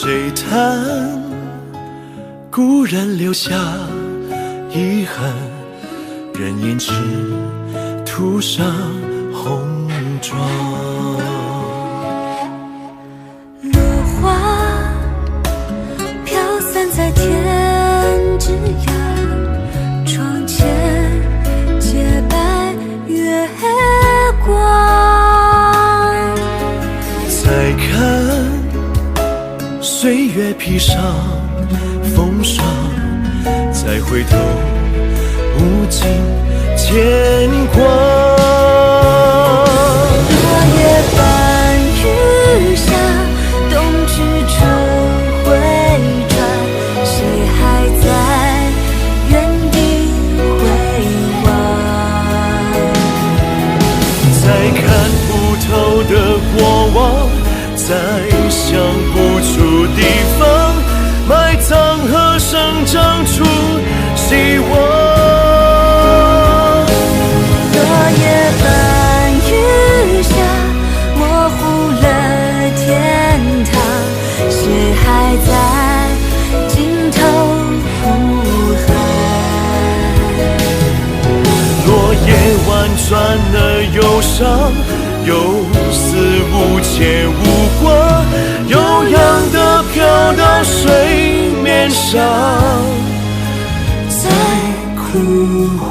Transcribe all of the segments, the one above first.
谁叹故人留下遗憾，人胭脂涂上红妆。落花飘散在天之涯，窗前洁白月光。再看岁月披上风霜，再回头无尽牵挂。落叶伴雨下，冬去春回转，谁还在原地回望？再看不透的过往，在想不出地方埋葬和生长出希望。落叶伴雨下，模糊了天堂，谁还在尽头呼喊？落叶婉转了忧伤，有丝无牵无挂，悠扬地飘到水面上，在枯黄。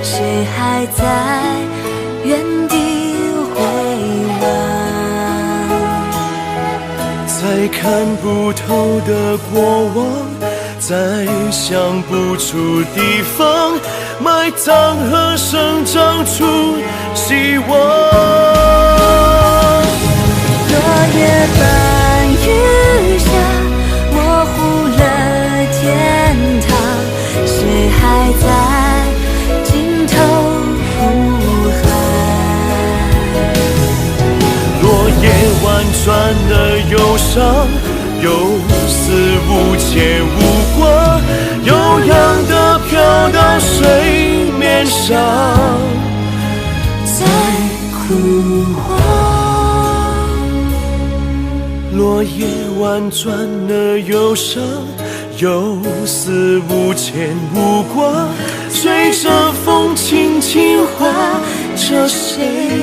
谁还在原地回望？再看不透的过往，再想不出地方埋葬和生长出希望。落叶伴雨下，模糊了天堂，谁还在尽头呼喊？落叶婉转了忧伤，有丝无牵无挂，悠扬地飘到水面上，在枯黄。落叶婉转了忧伤，有丝无牵无挂，随着风轻轻划着谁